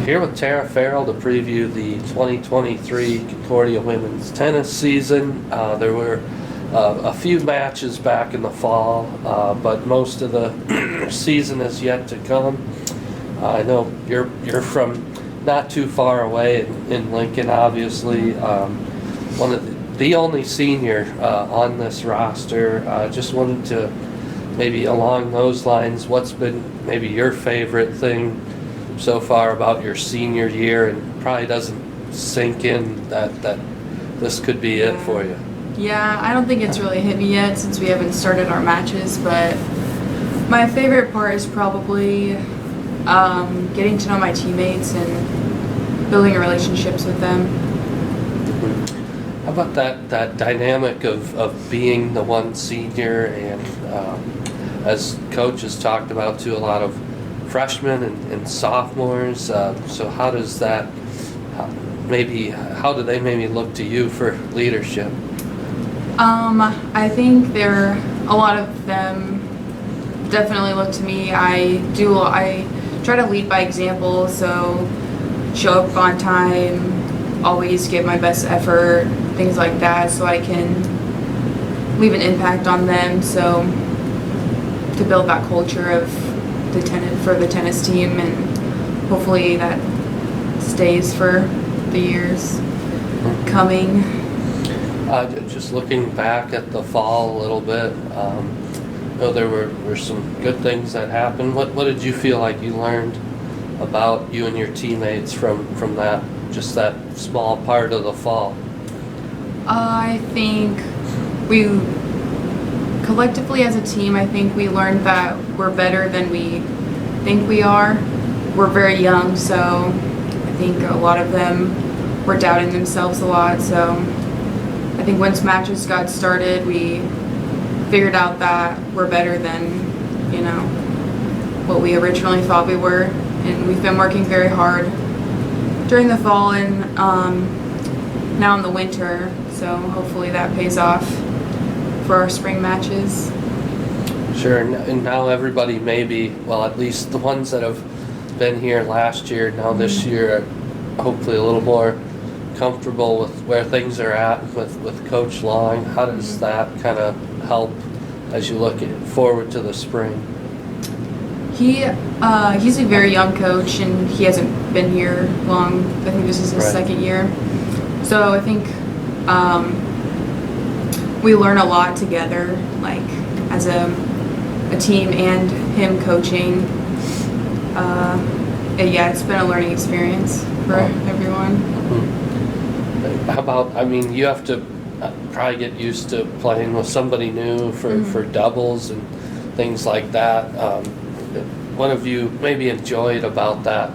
Here with Tara Ferrel to preview the 2023 Concordia women's tennis season. There were a few matches back in the fall, but most of the season is yet to come. I know you're from not too far away in Lincoln, obviously. One of the only senior on this roster. Just wanted to maybe along those lines, what's been maybe your favorite thing so far about your senior year, and probably doesn't sink in that this could be it for you? Yeah, I don't think it's really hit me yet since we haven't started our matches, but my favorite part is probably getting to know my teammates and building relationships with them. How about that dynamic of being the one senior, and as Coach has talked about too, a lot of freshmen and sophomores. So how does that, how do they maybe look to you for leadership? I think a lot of them definitely look to me. I try to lead by example, so show up on time, always give my best effort, things like that, so I can leave an impact on them. So to build that culture of the tennis team, and hopefully that stays for the years coming. Just looking back at the fall a little bit, I know there were some good things that happened. What did you feel like you learned about you and your teammates from that, just that small part of the fall? I think we collectively as a team, I think we learned that we're better than we think we are. We're very young, so I think a lot of them were doubting themselves a lot. So I think once matches got started, we figured out that we're better than, what we originally thought we were. And we've been working very hard during the fall and now in the winter. So hopefully that pays off for our spring matches. Sure, and now everybody maybe, well, at least the ones that have been here last year, now this year, are hopefully a little more comfortable with where things are at with Coach Long. How does that kind of help as you look forward to the spring? He's a very young coach, and he hasn't been here long. I think this is his second year. So I think we learn a lot together, like as a team and him coaching. It's been a learning experience for everyone. How about, you have to probably get used to playing with somebody new for doubles and things like that. What have you maybe enjoyed about that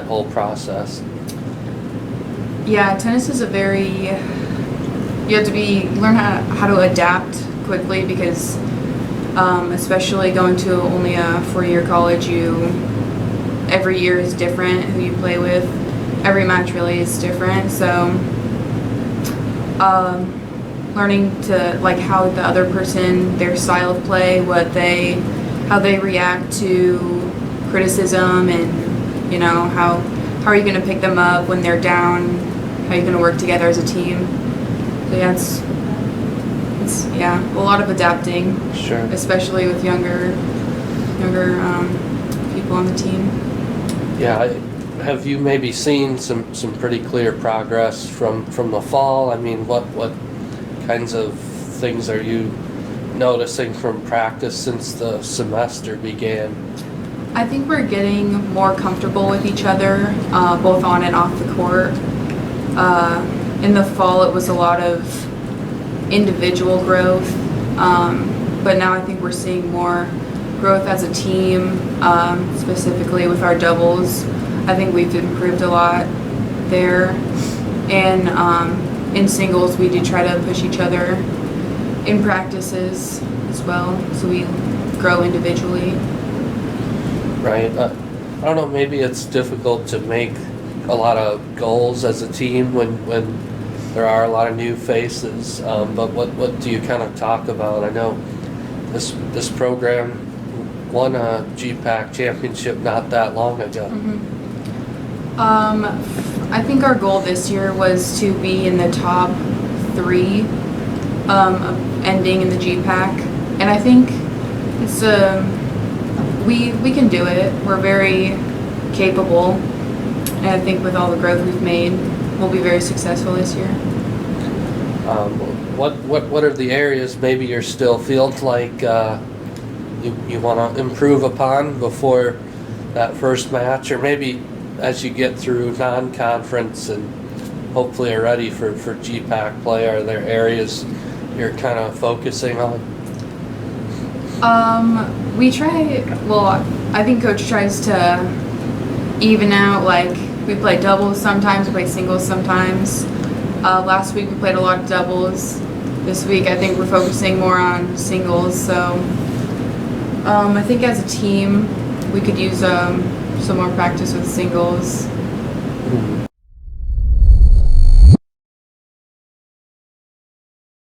whole process? Yeah, tennis is you have to learn how to adapt quickly, because especially going to only a 4-year college, every year is different who you play with. Every match really is different. So learning to how the other person, their style of play, how they react to criticism, and how are you going to pick them up when they're down, how are you going to work together as a team. So it's a lot of adapting. Sure. Especially with younger people on the team. Yeah, have you maybe seen some pretty clear progress from the fall? What kinds of things are you noticing from practice since the semester began? I think we're getting more comfortable with each other, both on and off the court. In the fall, it was a lot of individual growth, but now I think we're seeing more growth as a team, specifically with our doubles. I think we've improved a lot there. And in singles, we do try to push each other in practices as well, so we grow individually. Right. I don't know, maybe it's difficult to make a lot of goals as a team when there are a lot of new faces, but what do you kind of talk about? I know this program won a GPAC championship not that long ago. Mm-hmm. I think our goal this year was to be in the top 3, of ending in the GPAC, and I think it's we can do it. We're very capable, and I think with all the growth we've made, we'll be very successful this year. What are the areas maybe you're still feels like you want to improve upon before that first match, or maybe as you get through non-conference and hopefully are ready for GPAC play? Are there areas you're kind of focusing on? I think Coach tries to even out, like, we play doubles sometimes, we play singles sometimes. Last week we played a lot of doubles. This week I think we're focusing more on singles, so I think as a team we could use some more practice with singles.